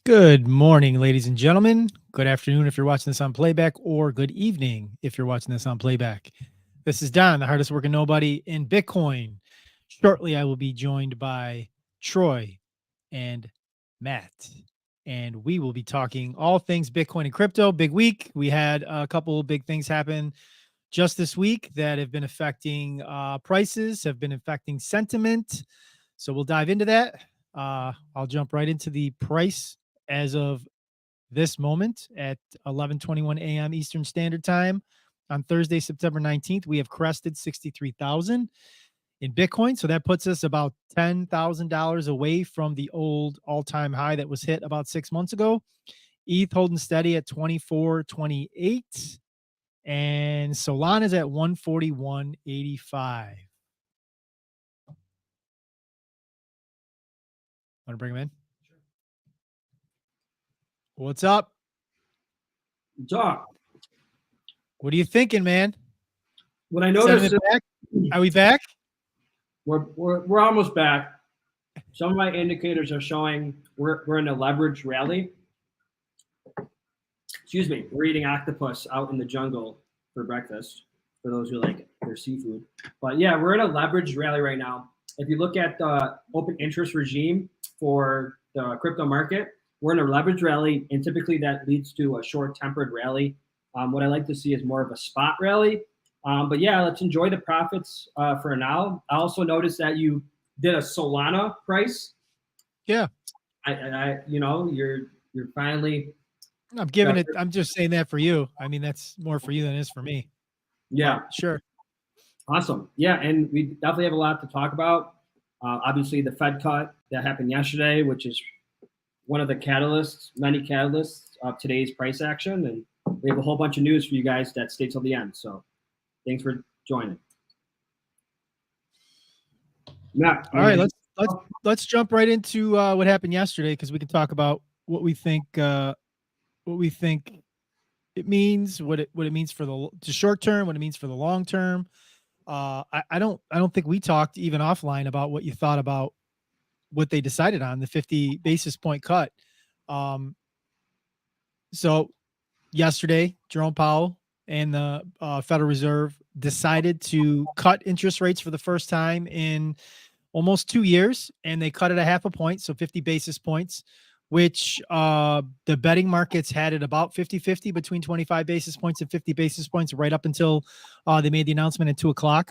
Good morning, ladies and gentlemen. Good afternoon if you're watching this on playback, or good evening if you're watching this on playback. This is Don, the hardest working nobody in Bitcoin. Shortly, I will be joined by Troy and Matt, and we will be talking all things Bitcoin and crypto. Big week. We had a couple of big things happen just this week that have been affecting prices, have been affecting sentiment. So we'll dive into that. I'll jump right into the price as of this moment at 11:21 a.m. Eastern Standard Time on Thursday, September 19th. We have crested 63,000 in Bitcoin. So that puts us about $10,000 away from the old all-time high that was hit about 6 months ago. ETH holding steady at 24.28, and Solana's at 141.85. Want to bring him in? Sure. What's up? Talk. What are you thinking, man? What I noticed is, are we back? We're almost back. Some of my indicators are showing we're in a leverage rally. Excuse me. We're eating octopus out in the jungle for breakfast, for those who like their seafood. But yeah, we're in a leverage rally right now. If you look at the open interest regime for the crypto market, we're in a leverage rally, and typically that leads to a short-tempered rally. What I like to see is more of a spot rally. But yeah, let's enjoy the profits for now. I also noticed that you did a Solana price. Yeah. You're finally. I'm giving it. I'm just saying that for you. I mean, that's more for you than it is for me. Yeah. But sure. Awesome. Yeah, and we definitely have a lot to talk about. Obviously, the Fed cut that happened yesterday, which is one of the many catalysts of today's price action. And we have a whole bunch of news for you guys that stay till the end. So thanks for joining. Yeah. All right, let's jump right into what happened yesterday, because we can talk about what we think it means, what it means for the short term, what it means for the long term. I don't think we talked even offline about what you thought about what they decided on the 50 basis point cut. So yesterday, Jerome Powell and the Federal Reserve decided to cut interest rates for the first time in almost 2 years, and they cut it a half a point, so 50 basis points, which the betting markets had it about 50-50 between 25 basis points and 50 basis points right up until they made the announcement at 2:00.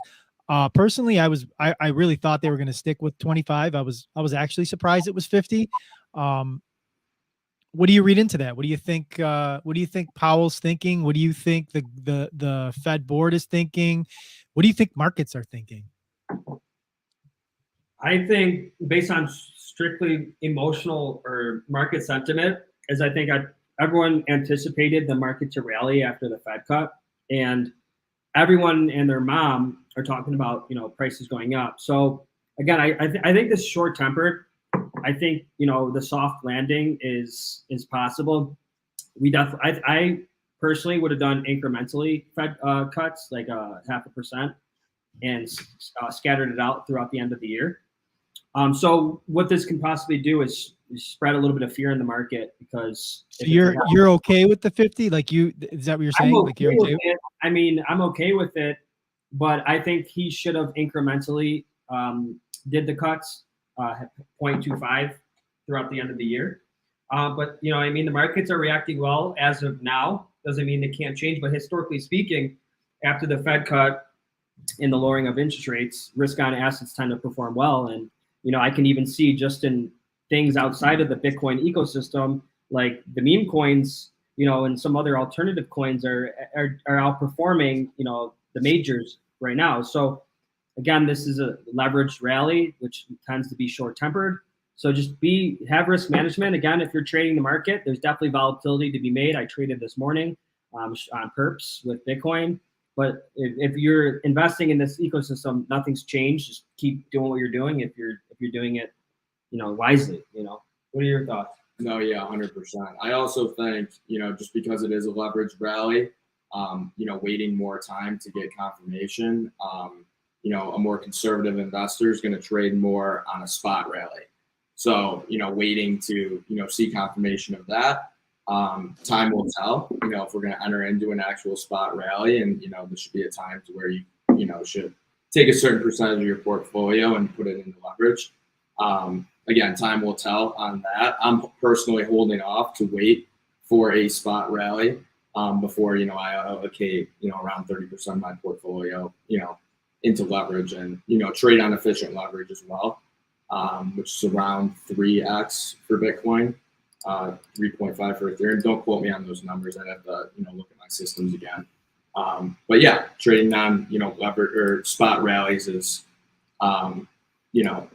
Personally, I really thought they were going to stick with 25. I was actually surprised it was 50. What do you read into that? What do you think? What do you think Powell's thinking? What do you think the Fed board is thinking? What do you think markets are thinking? I think, based on strictly emotional or market sentiment, is I think everyone anticipated the market to rally after the Fed cut, and everyone and their mom are talking about prices going up. So again, I think this is short tempered. I think the soft landing is possible. I personally would have done incrementally Fed cuts, like 0.5%, and scattered it out throughout the end of the year. So what this can possibly do is spread a little bit of fear in the market, because so you're okay with the 50? Like, is that what you're saying? Like, you're okay with it. I mean, I'm okay with it, but I think he should have incrementally did the cuts 0.25 throughout the end of the year. But I mean, the markets are reacting well as of now. Doesn't mean they can't change, but historically speaking, after the Fed cut and the lowering of interest rates, risk-on assets tend to perform well. And I can even see just in things outside of the Bitcoin ecosystem, like the meme coins, and some other alternative coins are outperforming, the majors right now. So again, this is a leveraged rally, which tends to be short-tempered. So just have risk management. Again, if you're trading the market, there's definitely volatility to be made. I traded this morning on perps with Bitcoin. But if you're investing in this ecosystem, nothing's changed. Just keep doing what you're doing if you're doing it, wisely. What are your thoughts? No, yeah, 100%. I also think, just because it is a leveraged rally, waiting more time to get confirmation, a more conservative investor is going to trade more on a spot rally. So, waiting to, see confirmation of that. Time will tell, if we're going to enter into an actual spot rally, and, there should be a time to where you, should take a certain percentage of your portfolio and put it into leverage. Again, time will tell on that. I'm personally holding off to wait for a spot rally before, I allocate, around 30% of my portfolio, into leverage and, trade on efficient leverage as well, which is around 3x for Bitcoin, 3.5 for Ethereum. Don't quote me on those numbers. I'd have to, look at my systems again. But yeah, trading on, leverage or spot rallies is,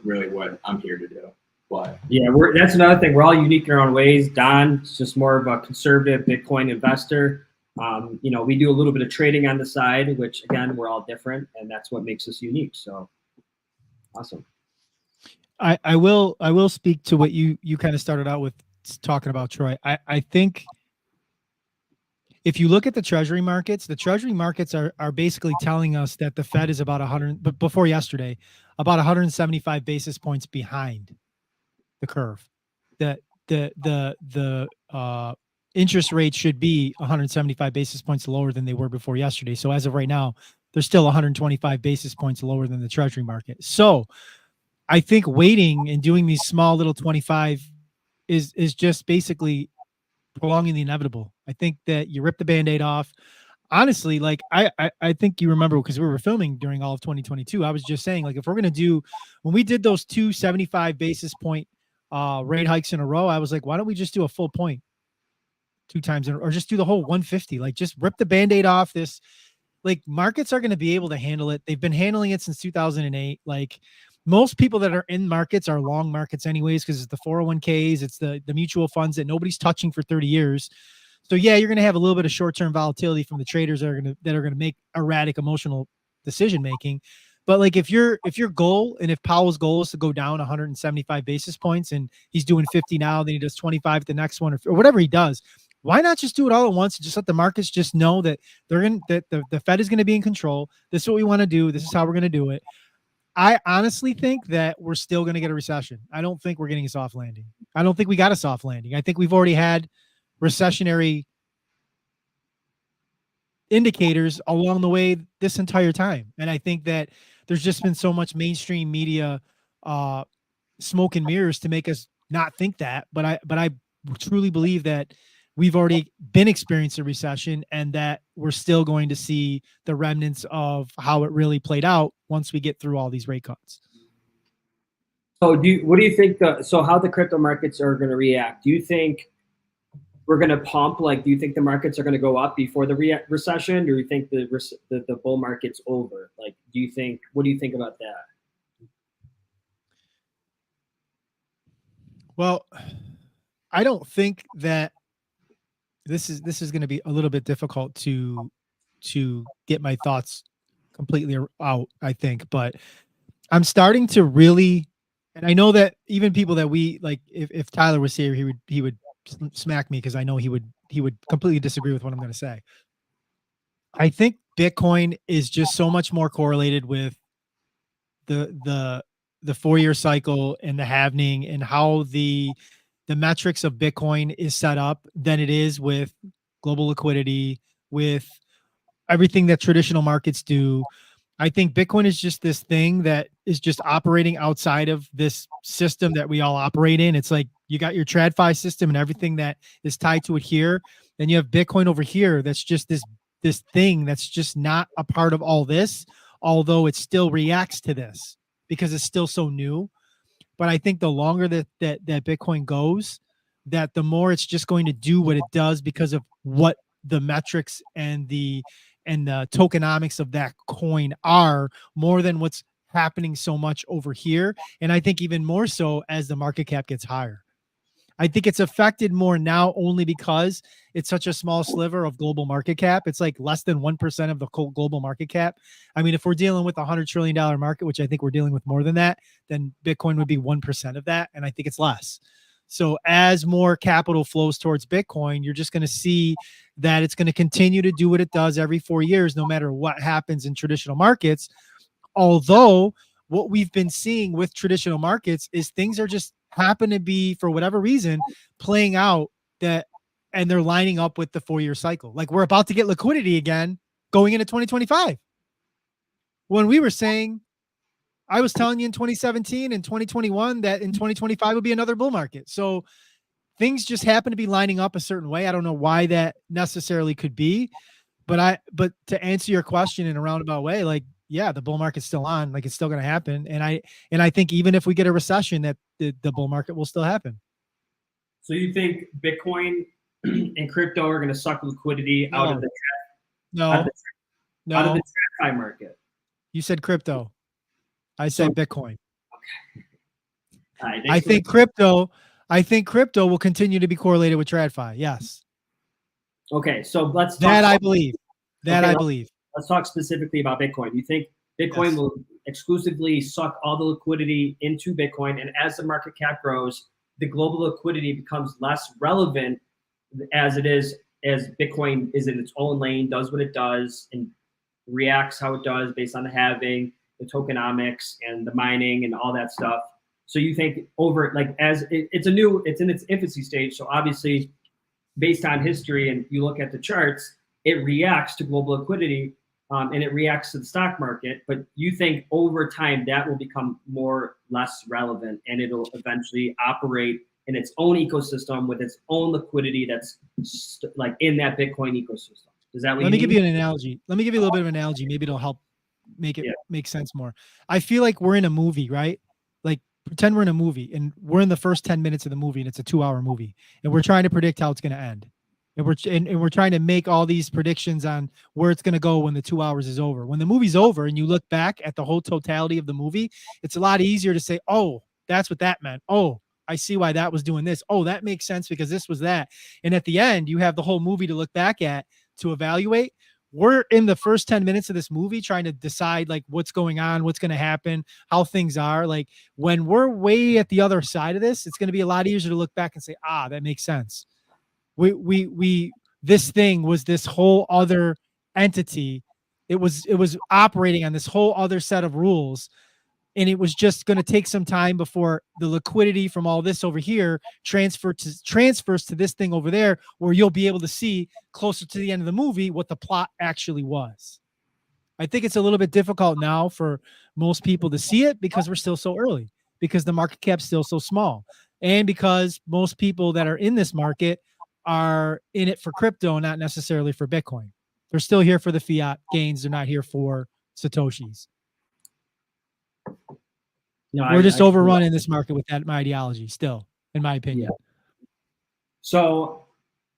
really what I'm here to do. But yeah, that's another thing. We're all unique in our own ways. Don's just more of a conservative Bitcoin investor. We do a little bit of trading on the side, which again, we're all different, and that's what makes us unique. So awesome. I will speak to what you kind of started out with talking about, Troy. I think if you look at the treasury markets are basically telling us that the Fed is about 100, but before yesterday, about 175 basis points behind the curve. That the interest rate should be 175 basis points lower than they were before yesterday. So as of right now, they're still 125 basis points lower than the treasury market. So I think waiting and doing these small little 25 is just basically prolonging the inevitable. I think that you rip the Band-Aid off. Honestly, like I think you remember, because we were filming during all of 2022, I was just saying, like, if we're gonna do, when we did those 275 basis point rate hikes in a row, I was like, why don't we just do a full point 2 times or just do the whole 150? Like, just rip the Band-Aid off this. Like, markets are going to be able to handle it. They've been handling it since 2008. Like, most people that are in markets are long markets anyways, because it's the 401ks, it's the mutual funds that nobody's touching for 30 years. So yeah, you're going to have a little bit of short-term volatility from the traders that are going to make erratic emotional decision making. But like, if your goal, and if Powell's goal is to go down 175 basis points and he's doing 50 now, then he does 25 at the next one, or whatever he does, why not just do it all at once and just let the markets just know that the Fed is going to be in control. This is what we want to do. This is how we're going to do it. I honestly think that we're still going to get a recession. I don't think we're getting a soft landing. I don't think we got a soft landing. I think we've already had recessionary indicators along the way this entire time. And I think that there's just been so much mainstream media smoke and mirrors to make us not think that. But I truly believe that we've already been experiencing a recession, and that we're still going to see the remnants of how it really played out once we get through all these rate cuts. So what do you think how the crypto markets are going to react? Do you think we're going to pump? Like, do you think the markets are going to go up before the recession, or do you think the bull market's over? Like, what do you think about that? Well, I don't think that this is going to be a little bit difficult to get my thoughts completely out, I think, but I'm starting to really, and I know that even people that we like, if Tyler was here, he would smack me, because I know he would completely disagree with what I'm going to say. I think Bitcoin is just so much more correlated with the 4-year cycle and the halving, and how the metrics of Bitcoin is set up, than it is with global liquidity, with everything that traditional markets do. I think Bitcoin is just this thing that is just operating outside of this system that we all operate in. It's like you got your TradFi system and everything that is tied to it here. Then you have Bitcoin over here. That's just this thing that's just not a part of all this, although it still reacts to this because it's still so new. But I think the longer that Bitcoin goes, that the more it's just going to do what it does, because of what the metrics and the tokenomics of that coin are, more than what's happening so much over here. And I think even more so as the market cap gets higher. I think it's affected more now only because it's such a small sliver of global market cap. It's like less than 1% of the global market cap. I mean, if we're dealing with a $100 trillion market, which I think we're dealing with more than that, then Bitcoin would be 1% of that. And I think it's less. So as more capital flows towards Bitcoin, you're just going to see that it's going to continue to do what it does every 4 years, no matter what happens in traditional markets. Although what we've been seeing with traditional markets is things are just happen to be, for whatever reason, playing out that, and they're lining up with the 4-year cycle. Like we're about to get liquidity again going into 2025. When we were saying, I was telling you in 2017 and 2021 that in 2025 would be another bull market. So things just happen to be lining up a certain way. I don't know why that necessarily could be, but to answer your question in a roundabout way, like, yeah, the bull market's still on, like it's still going to happen. And I think even if we get a recession, that the bull market will still happen. So you think Bitcoin and crypto are going to suck liquidity out of the TradFi market? You said crypto. I said Bitcoin. Okay. I think crypto will continue to be correlated with TradFi. Yes. Okay, so let's talk that. I believe. Let's talk specifically about Bitcoin. You think Bitcoin will exclusively suck all the liquidity into Bitcoin, and as the market cap grows, the global liquidity becomes less relevant as Bitcoin is in its own lane, does what it does, and reacts how it does based on the halving, the tokenomics, and the mining, and all that stuff. So you think it's in its infancy stage. So obviously, based on history, and you look at the charts, it reacts to global liquidity, and it reacts to the stock market. But you think over time that will become less relevant, and it'll eventually operate in its own ecosystem with its own liquidity that's like in that Bitcoin ecosystem. Is that what Let me give you an analogy. Let me give you a little bit of an analogy. Maybe it'll help make it make sense more. I feel like we're in a movie, right? Like pretend we're in a movie and we're in the first 10 minutes of the movie and it's a 2-hour movie and we're trying to predict how it's going to end. And we're trying to make all these predictions on where it's going to go when the 2 hours is over. When the movie's over and you look back at the whole totality of the movie, it's a lot easier to say, oh, that's what that meant. Oh, I see why that was doing this. Oh, that makes sense because this was that. And at the end, you have the whole movie to look back at to evaluate. We're in the first 10 minutes of this movie trying to decide like what's going on, what's going to happen, how things are. Like when we're way at the other side of this, it's going to be a lot easier to look back and say, that makes sense. This thing was this whole other entity. It was operating on this whole other set of rules. And it was just going to take some time before the liquidity from all this over here transfers to this thing over there, where you'll be able to see closer to the end of the movie what the plot actually was. I think it's a little bit difficult now for most people to see it because we're still so early, because the market cap's still so small, and because most people that are in this market are in it for crypto, not necessarily for Bitcoin. They're still here for the fiat gains. They're not here for Satoshis. No, we're just overrun in this market with that ideology still, in my opinion. Yeah. So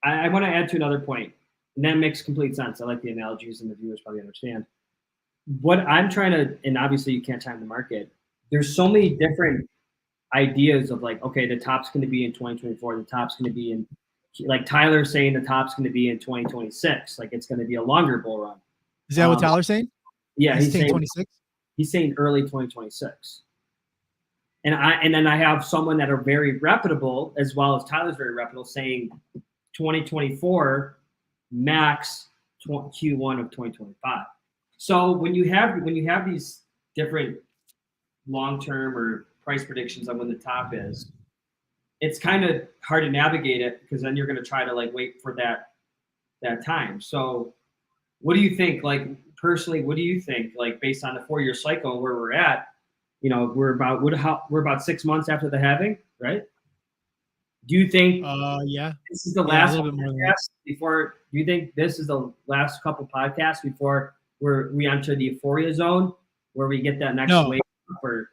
I want to add to another point, and that makes complete sense. I like the analogies, and the viewers probably understand. What I'm trying to, and obviously you can't time the market, there's so many different ideas of like, okay, the top's going to be in 2024, the top's going to be in, like Tyler's saying the top's going to be in 2026, like it's going to be a longer bull run. Is that what Tyler's saying? Yeah, he's saying 26. He's saying early 2026. And then I have someone that are very reputable, as well as Tyler's very reputable, saying 2024 max Q1 of 2025. So when you have these different long-term or price predictions on when the top is, it's kind of hard to navigate it, because then you're going to try to like wait for that time. So what do you think? Like personally, what do you think? Like based on the 4-year cycle where we're at, you know, we're about 6 months after the halving, right? Do you think this is the last podcast before? Do you think this is the last couple podcasts before we enter the euphoria zone where we get that next wave? Or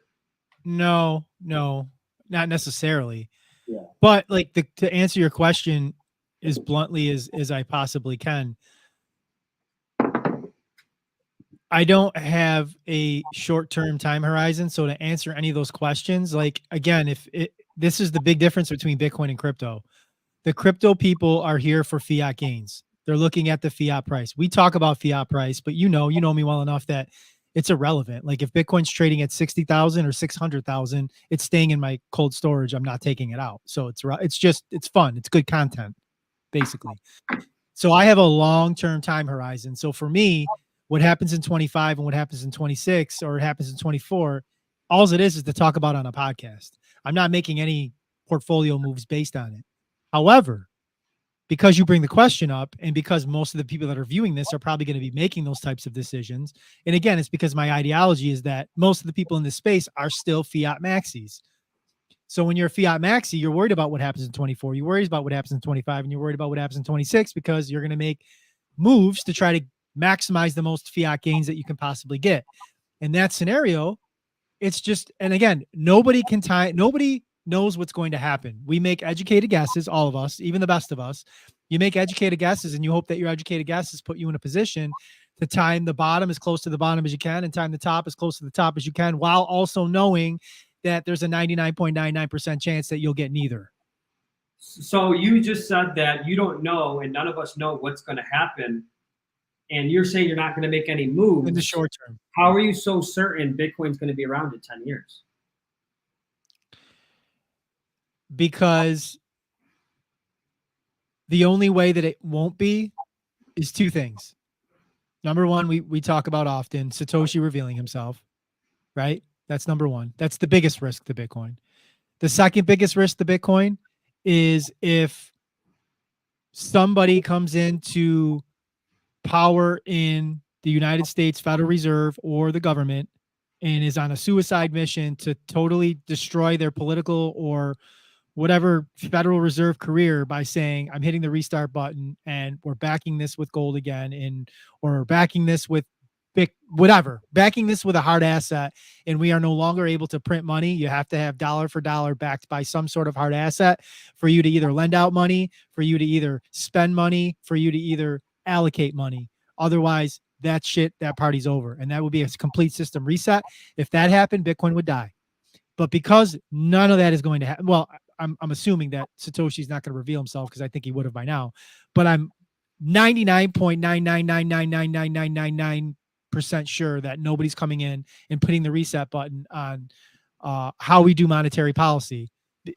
no, not necessarily. Yeah. But like to answer your question as bluntly as I possibly can, I don't have a short-term time horizon. So to answer any of those questions, like again, this is the big difference between Bitcoin and crypto. The crypto people are here for fiat gains. They're looking at the fiat price. We talk about fiat price, but you know me well enough that it's irrelevant. Like if Bitcoin's trading at 60,000 or 600,000, it's staying in my cold storage. I'm not taking it out. So it's fun. It's good content, basically. So I have a long-term time horizon. So for me, what happens in 25 and what happens in 26 or it happens in 24, all it is to talk about on a podcast. I'm not making any portfolio moves based on it. However, because you bring the question up, and because most of the people that are viewing this are probably going to be making those types of decisions, and again, it's because my ideology is that most of the people in this space are still fiat maxis. So when you're a fiat maxi, you're worried about what happens in 24, you're worried about what happens in 25, and you're worried about what happens in 26 because you're going to make moves to try to maximize the most fiat gains that you can possibly get. In that scenario, it's just, and again, nobody knows what's going to happen. We make educated guesses, all of us, even the best of us. You make educated guesses, and you hope that your educated guesses put you in a position to time the bottom as close to the bottom as you can and time the top as close to the top as you can, while also knowing that there's a 99.99% chance that you'll get neither. So you just said that you don't know, and none of us know what's going to happen. And you're saying you're not going to make any moves in the short term. How are you so certain Bitcoin's going to be around in 10 years? Because the only way that it won't be is two things. Number one, we talk about often, Satoshi revealing himself, right? That's number one. That's the biggest risk to Bitcoin. The second biggest risk to Bitcoin is if somebody comes into power in the United States Federal Reserve or the government and is on a suicide mission to totally destroy their political or whatever Federal Reserve career by saying, I'm hitting the restart button and we're backing this with gold again, or backing this with backing this with a hard asset, and we are no longer able to print money. You have to have dollar for dollar backed by some sort of hard asset for you to either lend out money, for you to either spend money, for you to either allocate money. Otherwise, that party's over. And that would be a complete system reset. If that happened, Bitcoin would die. But because none of that is going to happen, well, I'm assuming that Satoshi's not going to reveal himself, because I think he would have by now. But I'm 99.999999999% sure that nobody's coming in and putting the reset button on how we do monetary policy.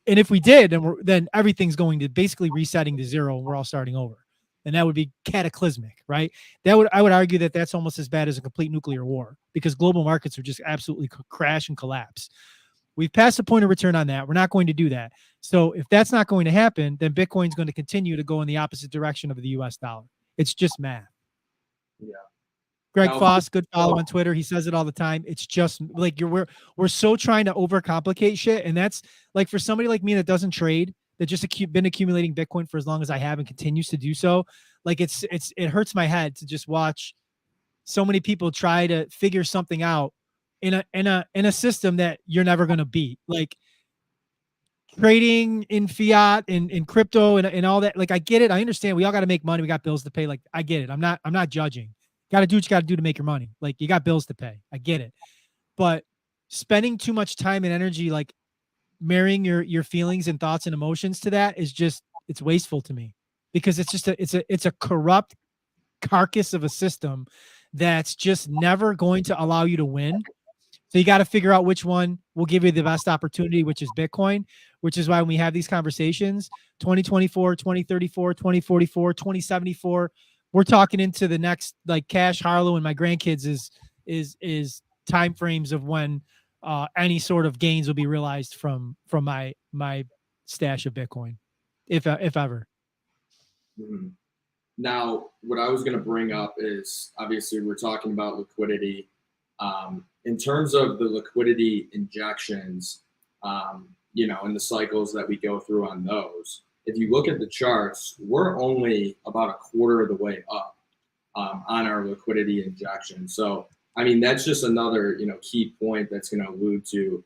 And if we did, then everything's going to basically resetting to zero, and we're all starting over. And that would be cataclysmic, right? I would argue that that's almost as bad as a complete nuclear war, because global markets would just absolutely crash and collapse. We've passed the point of return on that. We're not going to do that. So if that's not going to happen, then Bitcoin's going to continue to go in the opposite direction of the US dollar. It's just math. Yeah. Greg Foss, good follow on Twitter. He says it all the time. It's just like we're so trying to overcomplicate shit. And that's like, for somebody like me that doesn't trade, that just been accumulating Bitcoin for as long as I have and continues to do so, like it hurts my head to just watch so many people try to figure something out in a system that you're never going to beat. Like trading in fiat and in crypto and all that. Like, I get it. I understand. We all got to make money. We got bills to pay. Like, I get it. I'm not judging. Got to do what you got to do to make your money. Like, you got bills to pay. I get it. But spending too much time and energy, like marrying your feelings and thoughts and emotions to that, is just, it's wasteful to me, because it's just it's a corrupt carcass of a system that's just never going to allow you to win. So you got to figure out which one will give you the best opportunity, which is Bitcoin, which is why when we have these conversations, 2024, 2034, 2044, 2074, we're talking into the next, like Cash Harlow and my grandkids is time frames of when any sort of gains will be realized from my stash of Bitcoin, if ever. Mm-hmm. Now, what I was going to bring up is, obviously we're talking about liquidity. In terms of the liquidity injections, and the cycles that we go through on those, if you look at the charts, we're only about a quarter of the way up on our liquidity injection. So, I mean, that's just another, key point that's going to allude to,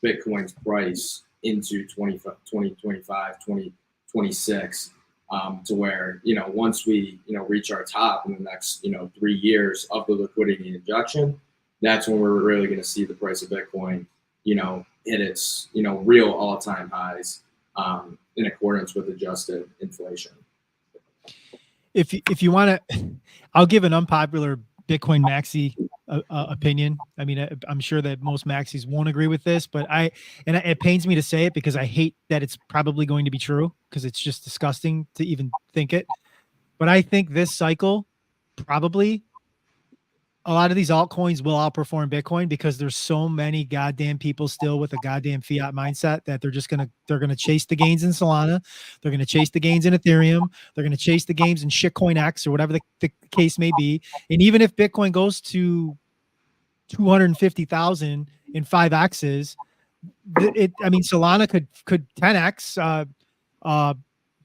Bitcoin's price into 2025, 2026, to where, once we, reach our top in the next, 3 years of the liquidity injection, that's when we're really going to see the price of Bitcoin, hit its, real all-time highs in accordance with adjusted inflation. If you want to, I'll give an unpopular Bitcoin maxi opinion. I mean, I'm sure that most maxis won't agree with this, but it pains me to say it, because I hate that it's probably going to be true, because it's just disgusting to even think it. But I think this cycle probably a lot of these altcoins will outperform Bitcoin because there's so many goddamn people still with a goddamn fiat mindset that they're gonna chase the gains in Solana, they're gonna chase the gains in Ethereum, they're gonna chase the gains in shitcoin X or whatever the case may be. And even if Bitcoin goes to 250,000 in 5x's, Solana could 10x.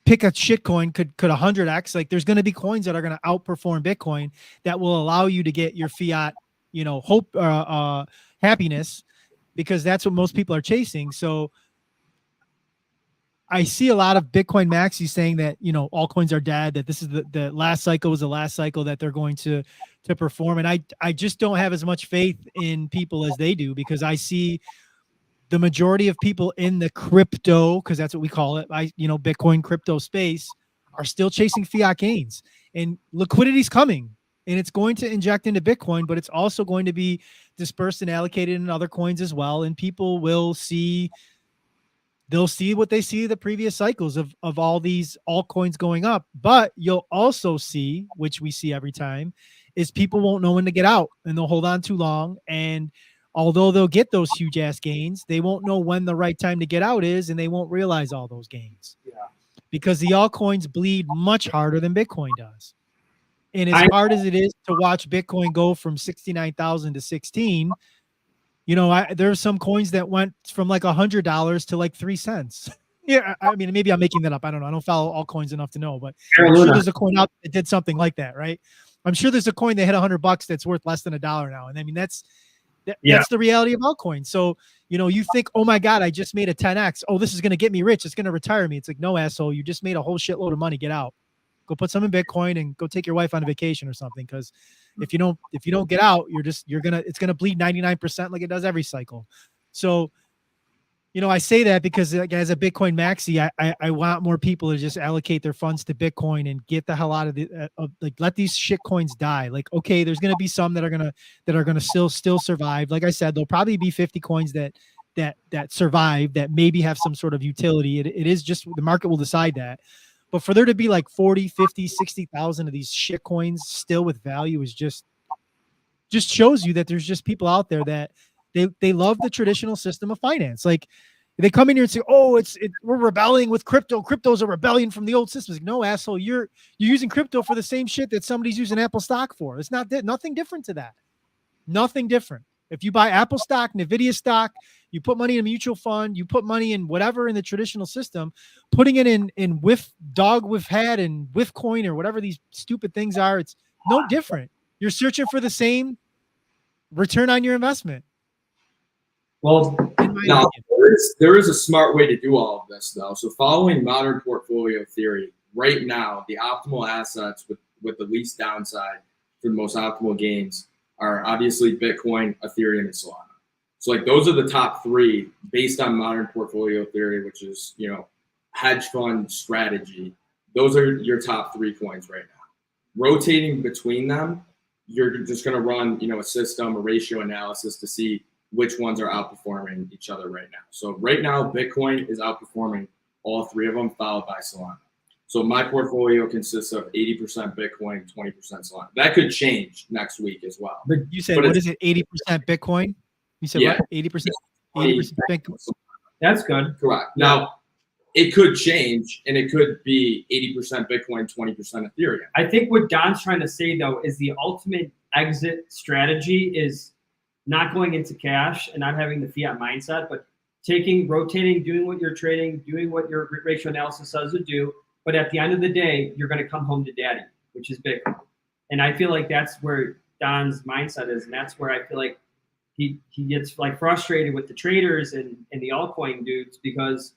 Pick a shit coin could 100x. Like there's going to be coins that are going to outperform Bitcoin that will allow you to get your fiat, hope, happiness, because that's what most people are chasing. So I see a lot of Bitcoin maxis saying that, altcoins are dead, that this is the last cycle was the last cycle that they're going to perform. And I just don't have as much faith in people as they do, because I see the majority of people in the crypto, because that's what we call it, Bitcoin crypto space, are still chasing fiat gains, and liquidity is coming, and it's going to inject into Bitcoin, but it's also going to be dispersed and allocated in other coins as well. And people will see, they'll see what they see the previous cycles of all these altcoins going up. But you'll also see, which we see every time, is people won't know when to get out, and they'll hold on too long. And although they'll get those huge ass gains, they won't know when the right time to get out is, and they won't realize all those gains. Yeah. Because the altcoins bleed much harder than Bitcoin does. And as hard as it is to watch Bitcoin go from 69,000 to 16, there's some coins that went from like $100 to like 3 cents. Yeah, I mean, maybe I'm making that up. I don't know. I don't follow altcoins enough to know, but I'm sure there's a coin out that did something like that, right? I'm sure there's a coin that hit $100 that's worth less than $1 now. And I mean, that's the reality of altcoins. So, you think, oh my God, I just made a 10x. Oh, this is going to get me rich. It's going to retire me. It's like, no, asshole, you just made a whole shitload of money. Get out. Go put some in Bitcoin and go take your wife on a vacation or something. Because if you don't get out, it's gonna bleed 99% like it does every cycle. So, I say that because, like, as a Bitcoin maxi, I want more people to just allocate their funds to Bitcoin and get the hell out of the let these shit coins die. Like, okay, there's gonna be some that are gonna still survive. Like I said, there'll probably be 50 coins that survive, that maybe have some sort of utility. It is just the market will decide that. But for there to be like 40, 50, 60,000 of these shit coins still with value is just shows you that there's just people out there that they love the traditional system of finance. Like, they come in here and say, oh, we're rebelling with crypto. Crypto's a rebellion from the old systems. Like, no, asshole, you're using crypto for the same shit that somebody's using Apple stock for. It's nothing different to that. Nothing different. If you buy Apple stock, Nvidia stock, you put money in a mutual fund, you put money in whatever in the traditional system, putting it in with hat and with coin or whatever these stupid things are, it's no different. You're searching for the same return on your investment. Well, now, there is a smart way to do all of this, though. So following modern portfolio theory, right now, the optimal assets with the least downside for the most optimal gains are obviously Bitcoin, Ethereum, and Solana. So like those are the top three based on modern portfolio theory, which is, hedge fund strategy. Those are your top 3 coins right now. Rotating between them, you're just going to run, a system, a ratio analysis to see which ones are outperforming each other right now. So right now, Bitcoin is outperforming all 3 of them, followed by Solana. So my portfolio consists of 80% Bitcoin, 20% Solana. That could change next week as well. But you said, what is it, 80% Bitcoin? You said what? 80%? 80% Bitcoin. That's good. Correct. Now, it could change, and it could be 80% Bitcoin, 20% Ethereum. I think what Don's trying to say, though, is the ultimate exit strategy is not going into cash and not having the fiat mindset, but rotating, doing what you're trading, doing what your ratio analysis says to do. But at the end of the day, you're going to come home to daddy, which is Bitcoin. And I feel like that's where Don's mindset is. And that's where I feel like he gets like frustrated with the traders and the altcoin dudes, because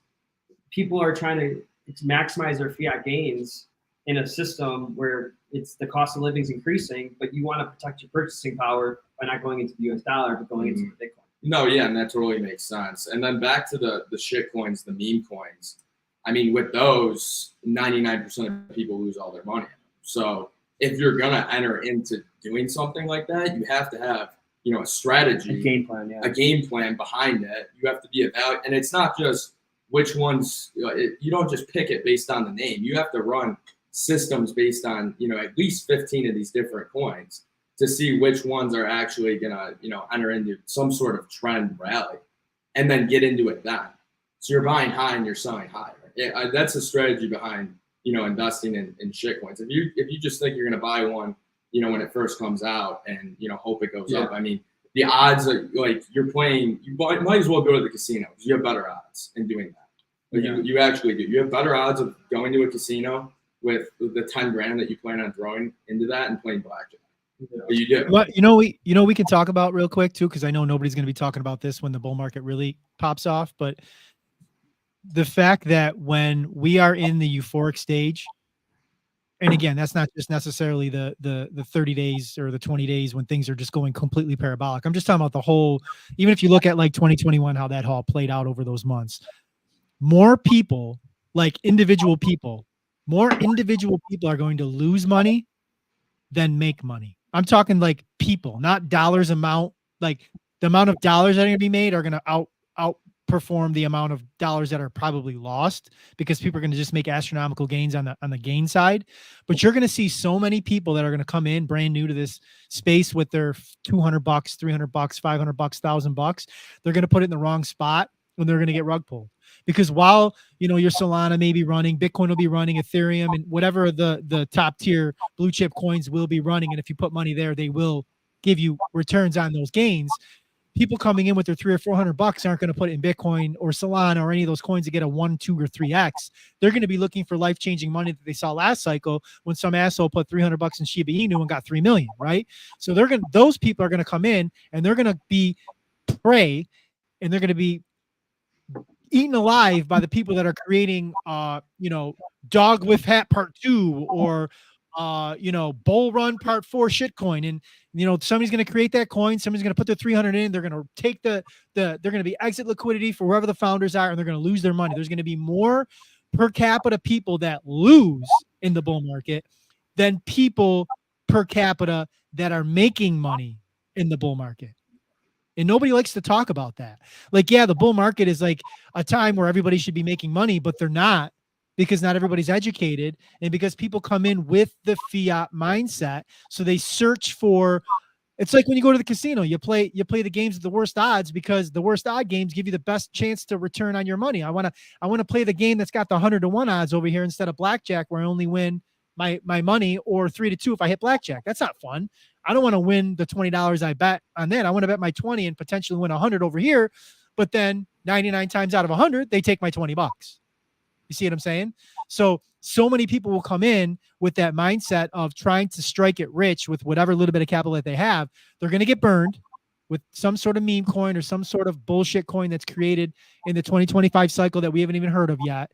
people are trying to maximize their fiat gains in a system where it's the cost of living is increasing, but you want to protect your purchasing power by not going into the US dollar, but going into the Bitcoin. No, yeah, and that totally makes sense. And then back to the shit coins, the meme coins. I mean, with those, 99% of people lose all their money. So if you're going to enter into doing something like that, you have to have, a strategy, a game plan behind it. You have to be evaluated. And it's not just which ones, you don't just pick it based on the name. You have to run systems based on, at least 15 of these different coins to see which ones are actually gonna, enter into some sort of trend rally, and then get into it then. So you're buying high and you're selling high. That's the strategy behind, investing in shitcoins. If you just think you're gonna buy one, when it first comes out and hope it goes up. I mean, the odds are like you're playing. You might as well go to the casino because you have better odds in doing that. Like you actually do. You have better odds of going to a casino with the 10 grand that you plan on throwing into that and playing blackjack. But you do. But we can talk about real quick too, because I know nobody's going to be talking about this when the bull market really pops off. But the fact that when we are in the euphoric stage, and again, that's not just necessarily the 30 days or the 20 days when things are just going completely parabolic. I'm just talking about the whole, even if you look at like 2021, how that all played out over those months, more people, like more individual people are going to lose money than make money. I'm talking like people, not dollars amount. Like the amount of dollars that are going to be made are going to outperform the amount of dollars that are probably lost, because people are going to just make astronomical gains on the gain side. But you're going to see so many people that are going to come in brand new to this space with their $200, $300, $500, $1,000. They're going to put it in the wrong spot when they're going to get rug pulled. Because while your Solana may be running, Bitcoin will be running, Ethereum and whatever the top tier blue chip coins will be running, and if you put money there, they will give you returns on those gains. People coming in with their $300 or $400 aren't going to put it in Bitcoin or Solana or any of those coins to get a 1, 2, or 3x. They're going to be looking for life-changing money that they saw last cycle when some asshole put $300 in Shiba Inu and got 3 million, right? So those people are going to come in and they're going to be prey, and they're going to be eaten alive by the people that are creating Dog with Hat Part 2 or Bull Run Part 4 shitcoin. And somebody's going to create that coin, somebody's going to put their 300 in, they're going to take they're going to be exit liquidity for wherever the founders are, and they're going to lose their money. There's going to be more per capita people that lose in the bull market than people per capita that are making money in the bull market. And nobody likes to talk about that. Like, yeah, the bull market is like a time where everybody should be making money, but they're not, because not everybody's educated, and because people come in with the fiat mindset. So they search for, it's like when you go to the casino, you play the games with the worst odds, because the worst odd games give you the best chance to return on your money. I want to play the game that's got the 100-to-1 odds over here instead of blackjack, where I only win my money, or 3-to-2 if I hit blackjack. That's not fun. I don't want to win the $20 I bet on that. I want to bet my 20 and potentially win 100 over here. But then 99 times out of 100, they take my $20. You see what I'm saying? So many people will come in with that mindset of trying to strike it rich with whatever little bit of capital that they have. They're going to get burned with some sort of meme coin or some sort of bullshit coin that's created in the 2025 cycle that we haven't even heard of yet,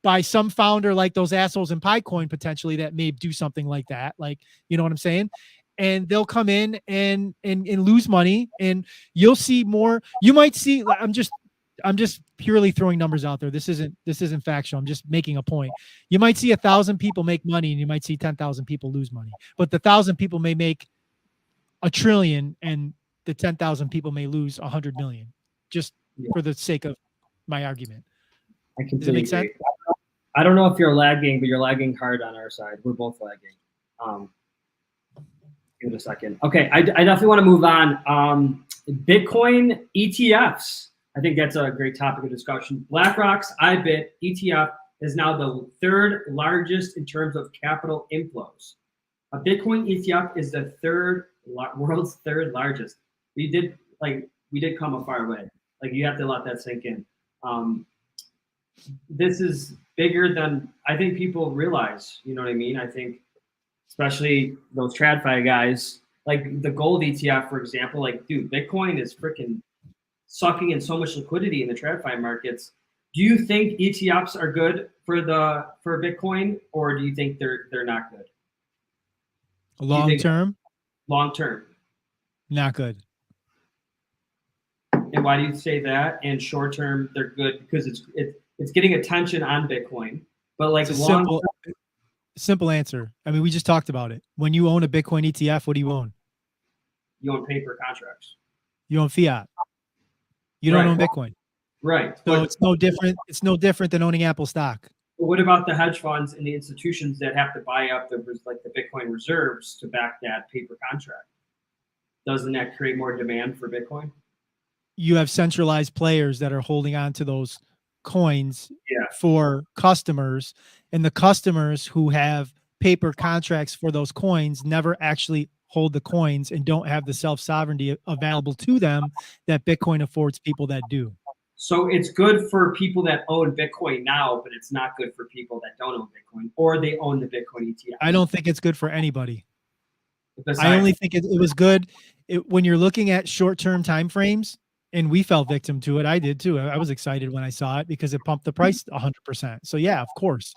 by some founder like those assholes in Picoin potentially that may do something like that. Like, you know what I'm saying? And they'll come in and lose money, and you'll see more. You might see, I'm just purely throwing numbers out there. This isn't factual. I'm just making a point. You might see 1,000 people make money, and you might see 10,000 people lose money, but the 1,000 people may make $1 trillion, and the 10,000 people may lose 100 million, just for the sake of my argument. Does it make sense? I don't know if you're lagging, but you're lagging hard on our side. We're both lagging. Give it a second. Okay, I definitely want to move on. Bitcoin ETFs. I think that's a great topic of discussion. BlackRock's IBIT ETF is now the 3rd largest in terms of capital inflows. A Bitcoin ETF is the world's 3rd largest. We did come a far way. Like, you have to let that sink in. This is bigger than I think people realize. You know what I mean? I think, especially those TradFi guys, like the gold ETF, for example. Like, dude, Bitcoin is freaking sucking in so much liquidity in the TradFi markets. Do you think ETFs are good for Bitcoin, or do you think they're not good? Long term, not good. And why do you say that? And short term, they're good because it's getting attention on Bitcoin, but like simple answer. I mean, we just talked about it. When you own a Bitcoin ETF, what do you own? You own paper contracts. You own fiat. You don't own Bitcoin. Right. So it's no different. It's no different than owning Apple stock. But what about the hedge funds and the institutions that have to buy up the Bitcoin reserves to back that paper contract? doesn't that create more demand for Bitcoin? You have centralized players that are holding on to those coins Yeah. for customers, and the customers who have paper contracts for those coins never actually hold the coins and don't have the self-sovereignty available to them that Bitcoin affords people that do. So it's good for people that own Bitcoin now, but it's not good for people that don't own Bitcoin or they own the Bitcoin ETF. I don't think it's good for anybody. Besides, I only think it was good when you're looking at short-term time frames, and we fell victim to it. I did too. I was excited when I saw it because it pumped the price 100%. So yeah, of course,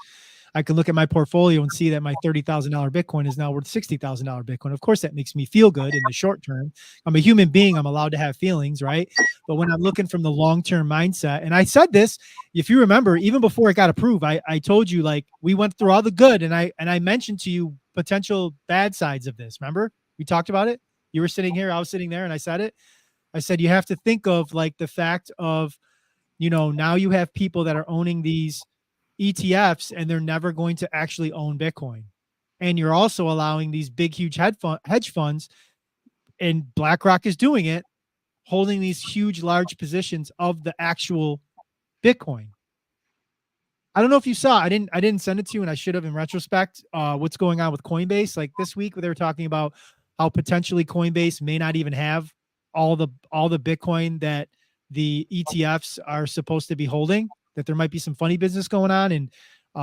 I can look at my portfolio and see that my $30,000 Bitcoin is now worth $60,000 Bitcoin. Of course, that makes me feel good in the short term. I'm a human being. I'm allowed to have feelings, right? But when I'm looking from the long-term mindset, and I said this, if you remember, even before it got approved, I told you, like, we went through all the good, and I mentioned to you potential bad sides of this. Remember, we talked about it. You were sitting here, I was sitting there, and I said it. I said you have to think of like the fact of, now you have people that are owning these ETFs and they're never going to actually own Bitcoin. And you're also allowing these big, huge hedge funds, and BlackRock is doing it, holding these huge, large positions of the actual Bitcoin. I don't know if you saw, I didn't send it to you, and I should have in retrospect, what's going on with Coinbase. Like this week they were talking about how potentially Coinbase may not even have all the Bitcoin that the ETFs are supposed to be holding, that there might be some funny business going on. And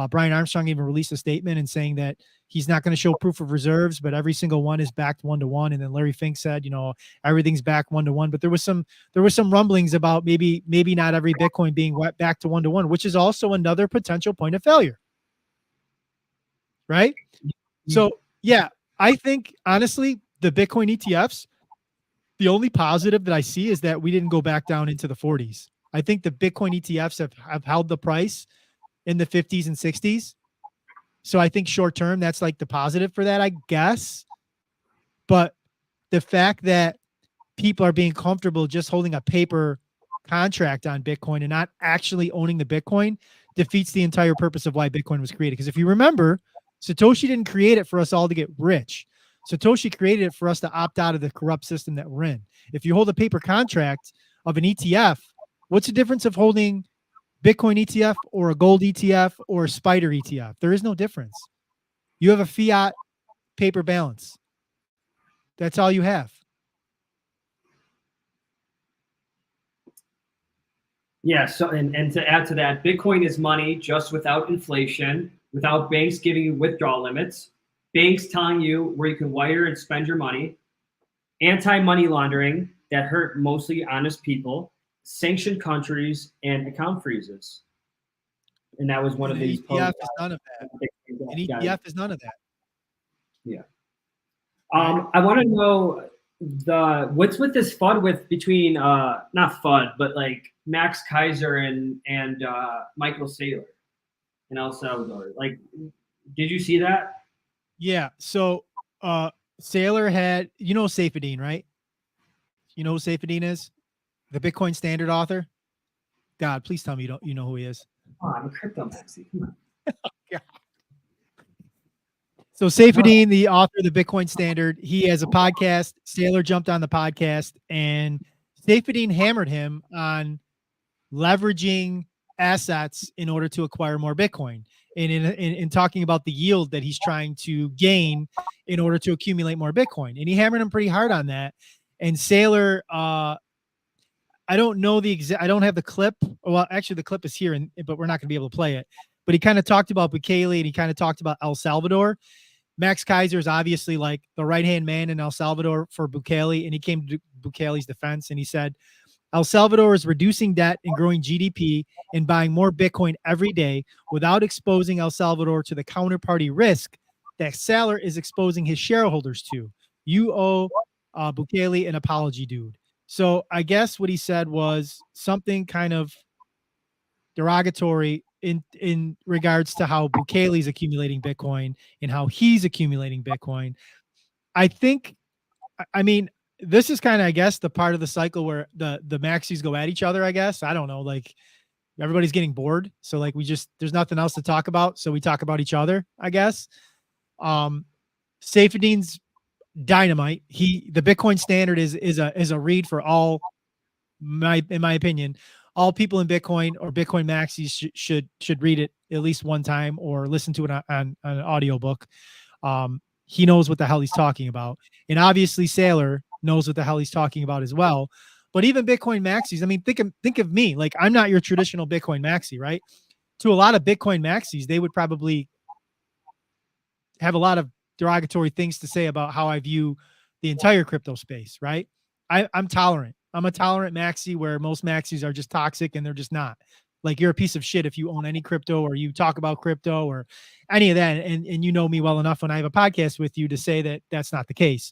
Brian Armstrong even released a statement and saying that he's not going to show proof of reserves, but every single one is backed 1-to-1. And then Larry Fink said, everything's back 1-to-1. But there was some rumblings about maybe not every Bitcoin being back to 1-to-1, which is also another potential point of failure. Right? So yeah, I think honestly, the Bitcoin ETFs, the only positive that I see is that we didn't go back down into the 40s. I think the Bitcoin ETFs have held the price in the 50s and 60s. So I think short term, that's like the positive for that, I guess. But the fact that people are being comfortable just holding a paper contract on Bitcoin and not actually owning the Bitcoin defeats the entire purpose of why Bitcoin was created. Because if you remember, Satoshi didn't create it for us all to get rich. Satoshi created it for us to opt out of the corrupt system that we're in. If you hold a paper contract of an ETF, what's the difference of holding Bitcoin ETF or a gold ETF or a spider ETF? There is no difference. You have a fiat paper balance. That's all you have. Yeah. So, and to add to that, Bitcoin is money just without inflation, without banks giving you withdrawal limits, banks telling you where you can wire and spend your money, anti-money laundering that hurt mostly honest people, sanctioned countries, and account freezes. And that was one of these. ETF is none of that. An ETF is none of that. Yeah. I want to know what's with this FUD between not FUD, but like Max Kaiser and Michael Saylor in El Salvador. Like, did you see that? Yeah. So Saylor had, Saifedean, right? You know who Saifedean is? The Bitcoin Standard author. God, please tell me you know who he is. Oh, I'm a crypto maxi. Come on. Yeah. So Saifedean, the author of the Bitcoin Standard, he has a podcast. Saylor jumped on the podcast, and Saifedean hammered him on leveraging assets in order to acquire more Bitcoin, and in talking about the yield that he's trying to gain in order to accumulate more Bitcoin. And he hammered him pretty hard on that. And Saylor, I don't know I don't have the clip. Well, actually the clip is here, but we're not going to be able to play it. But he kind of talked about Bukele, and he kind of talked about El Salvador. Max Kaiser is obviously like the right-hand man in El Salvador for Bukele, and he came to Bukele's defense, and he said, El Salvador is reducing debt and growing GDP and buying more Bitcoin every day without exposing El Salvador to the counterparty risk that Saylor is exposing his shareholders to. You owe Bukele an apology, dude. So I guess what he said was something kind of derogatory in regards to how Bukele's accumulating Bitcoin and how he's accumulating Bitcoin. I mean, this is kind of, I guess, the part of the cycle where the maxis go at each other, I guess. I don't know, like everybody's getting bored. So like there's nothing else to talk about. So we talk about each other, I guess. Saifedean's dynamite. The Bitcoin standard is a read for all, in my opinion, all people in Bitcoin or Bitcoin maxis should read it at least one time or listen to it on an audiobook. He knows what the hell he's talking about. And obviously Saylor knows what the hell he's talking about as well. But even Bitcoin maxis, I mean, think of me. Like, I'm not your traditional Bitcoin maxi, right? To a lot of Bitcoin maxis, they would probably have a lot of derogatory things to say about how I view the entire crypto space, right? I'm tolerant. I'm a tolerant maxi, where most maxis are just toxic, and they're just not. Like, you're a piece of shit if you own any crypto or you talk about crypto or any of that. And you know me well enough when I have a podcast with you to say that that's not the case.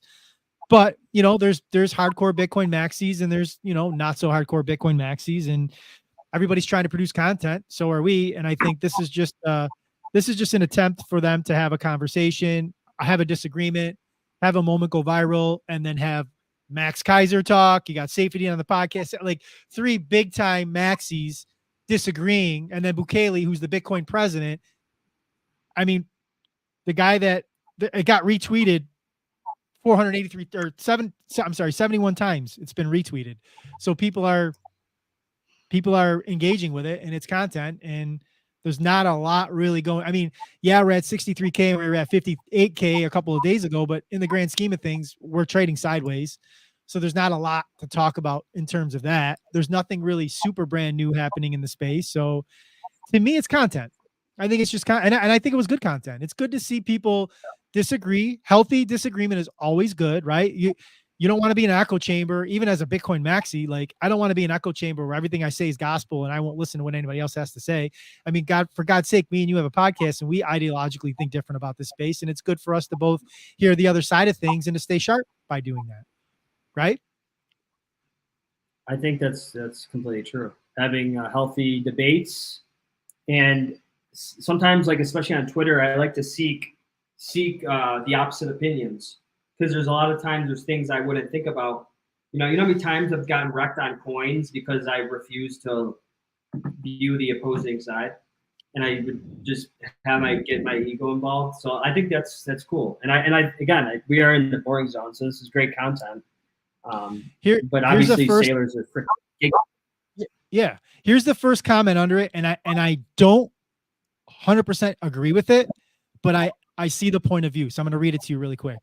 But, you know, there's hardcore Bitcoin maxis and there's, you know, not so hardcore Bitcoin maxis, and everybody's trying to produce content. So are we. And I think this is just an attempt for them to have a conversation, have a disagreement, have a moment go viral, and then have Max Kaiser talk. You got Safety on the podcast, like 3 big time maxis disagreeing, and then Bukele, who's the Bitcoin president. I mean, the guy that it got retweeted 483 or 71 times. It's been retweeted. So people are engaging with it and its content, and there's not a lot really going. I mean, yeah, we're at 63K and we were at 58K a couple of days ago, but in the grand scheme of things, we're trading sideways. So there's not a lot to talk about in terms of that. There's nothing really super brand new happening in the space. So to me, it's content. I think it's just and I think it was good content. It's good to see people disagree. Healthy disagreement is always good, right? You don't want to be in an echo chamber, even as a Bitcoin maxi. Like, I don't want to be in an echo chamber where everything I say is gospel and I won't listen to what anybody else has to say. I mean, for God's sake, me and you have a podcast and we ideologically think different about this space. And it's good for us to both hear the other side of things and to stay sharp by doing that. Right? I think that's completely true. Having healthy debates, and sometimes, like, especially on Twitter, I like to seek the opposite opinions, because there's a lot of times there's things I wouldn't think about. You know how many times I've gotten wrecked on coins because I refuse to view the opposing side, and I would just get my ego involved. So I think that's cool. And I again, we are in the boring zone, so this is great content. But obviously Sailors are freaking. Yeah. Here's the first comment under it. And I don't 100% agree with it, but I see the point of view. So I'm going to read it to you really quick.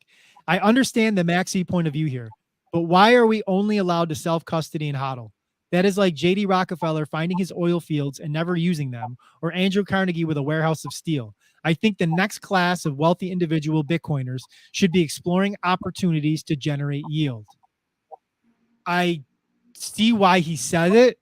I understand the maxi point of view here, but why are we only allowed to self-custody and hodl? That is like JD Rockefeller finding his oil fields and never using them, or Andrew Carnegie with a warehouse of steel. I think the next class of wealthy individual Bitcoiners should be exploring opportunities to generate yield. I see why he said it,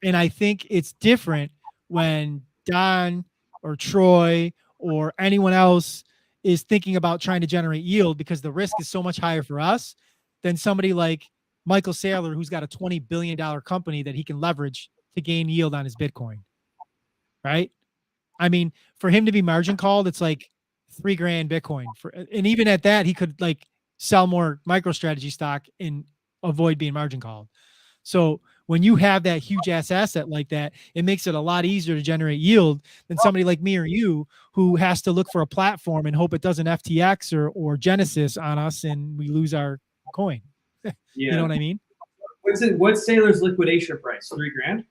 and I think it's different when Don or Troy or anyone else is thinking about trying to generate yield, because the risk is so much higher for us than somebody like Michael Saylor, who's got a $20 billion company that he can leverage to gain yield on his Bitcoin. Right? I mean, for him to be margin called, it's like $3,000 Bitcoin. And even at that, he could like sell more MicroStrategy stock and avoid being margin called. So when you have that huge ass asset like that, it makes it a lot easier to generate yield than somebody like me or you, who has to look for a platform and hope it doesn't FTX or Genesis on us and we lose our coin. Yeah. You know what I mean? What's Sailor's liquidation price? $3,000?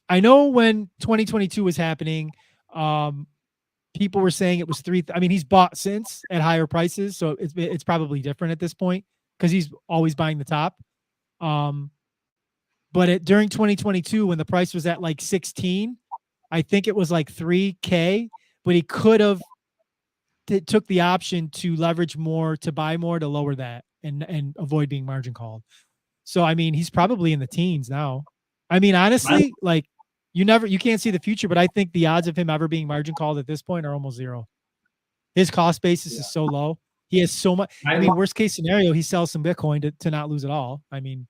I know when 2022 was happening, people were saying it was I mean, he's bought since at higher prices, so it's probably different at this point because he's always buying the top. But during 2022, when the price was at like 16, I think it was like $3,000, but he could have took the option to leverage more, to buy more, to lower that and avoid being margin called. So, I mean, he's probably in the teens now. I mean, honestly, like you can't see the future, but I think the odds of him ever being margin called at this point are almost zero. His cost basis is so low. He has so much. I mean, worst case scenario, he sells some Bitcoin to not lose it all. I mean,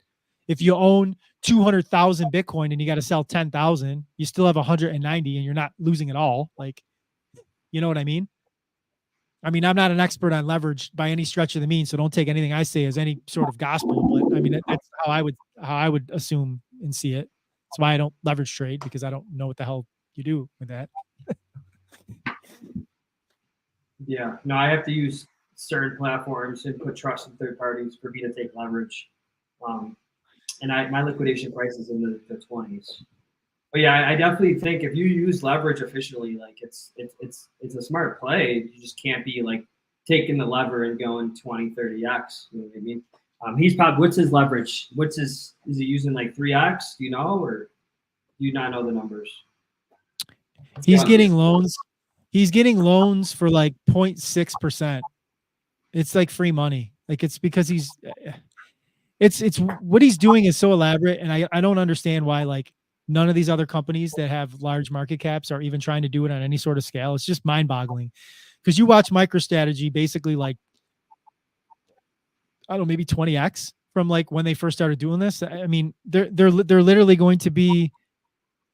if you own 200,000 Bitcoin and you got to sell 10,000, you still have 190 and you're not losing it all. Like, you know what I mean? I mean, I'm not an expert on leverage by any stretch of the means, so don't take anything I say as any sort of gospel. But I mean, that's how I would assume and see it. That's why I don't leverage trade, because I don't know what the hell you do with that. Yeah, no, I have to use certain platforms and put trust in third parties for me to take leverage. And my liquidation price is in the 20s. But yeah, I definitely think if you use leverage efficiently, like it's a smart play. You just can't be like taking the lever and going 20, 30x. You know what I mean? He's probably, what's his leverage? Is he using like 3x? Do you know, or do you not know the numbers? He's getting loans. He's getting loans for like 0.6%. It's like free money. Like it's because it's what he's doing is so elaborate, and I don't understand why like none of these other companies that have large market caps are even trying to do it on any sort of scale. It's just mind-boggling. Because you watch MicroStrategy basically like, I don't know, maybe 20x from like when they first started doing this. I mean, they're literally going to be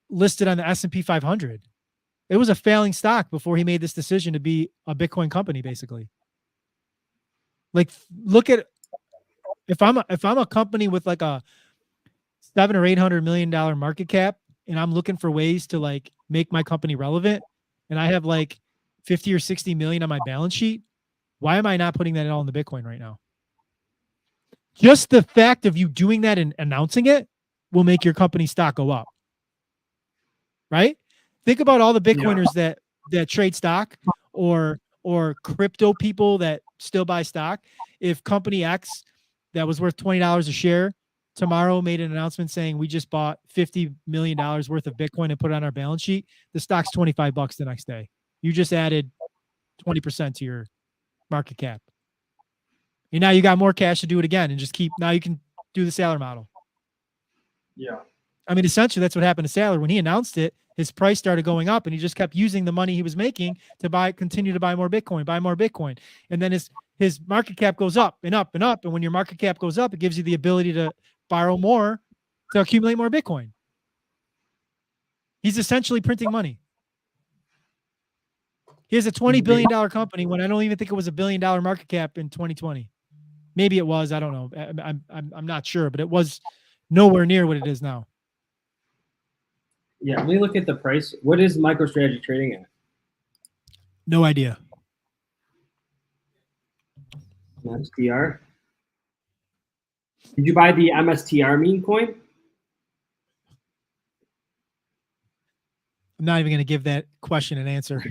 listed on the S&P 500. It was a failing stock before he made this decision to be a Bitcoin company, basically. Like, look at if I'm a company with like a $700 or $800 million market cap, and I'm looking for ways to like make my company relevant, and I have like 50 or 60 million on my balance sheet, why am I not putting that all in the Bitcoin right now? Just the fact of you doing that and announcing it will make your company stock go up. Right? Think about all the Bitcoiners that trade stock or crypto people that still buy stock. If company X that was worth $20 a share tomorrow made an announcement saying we just bought $50 million worth of Bitcoin and put it on our balance sheet, the stock's $25 the next day. You just added 20% to your market cap. And now you got more cash to do it again and just keep, now you can do the Saylor model. Yeah. I mean, essentially that's what happened to Saylor. When he announced it, his price started going up and he just kept using the money he was making to continue to buy more Bitcoin. And then his market cap goes up and up and up. And when your market cap goes up, it gives you the ability to borrow more to accumulate more Bitcoin. He's essentially printing money. He has a $20 billion company when I don't even think it was $1 billion market cap in 2020. Maybe it was, I don't know. I'm not sure, but it was nowhere near what it is now. Yeah, let me look at the price. What is MicroStrategy trading at? No idea. MSTR. Did you buy the MSTR meme coin? I'm not even going to give that question an answer.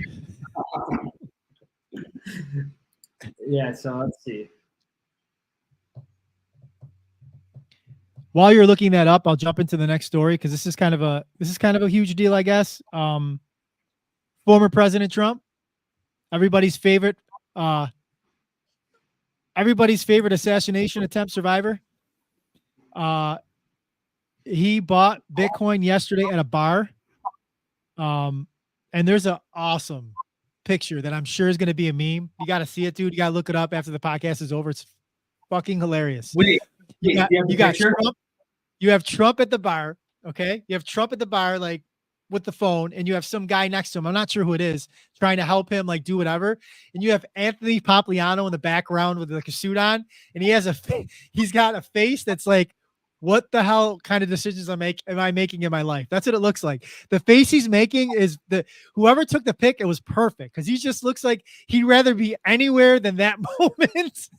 Yeah, so let's see. While you're looking that up, I'll jump into the next story because this is kind of a huge deal, I guess. Former President Trump, everybody's favorite assassination attempt survivor. He bought Bitcoin yesterday at a bar. And there's an awesome picture that I'm sure is going to be a meme. You got to see it, dude. You got to look it up after the podcast is over. It's fucking hilarious. Wait, you got Trump. You have Trump at the bar. Okay. You have Trump at the bar, like with the phone, and you have some guy next to him. I'm not sure who it is, trying to help him like do whatever. And you have Anthony Pompliano in the background with like a suit on, and he's got a face that's like, what the hell kind of decisions am I making in my life? That's what it looks like. The face he's making is whoever took the pic, it was perfect because he just looks like he'd rather be anywhere than that moment.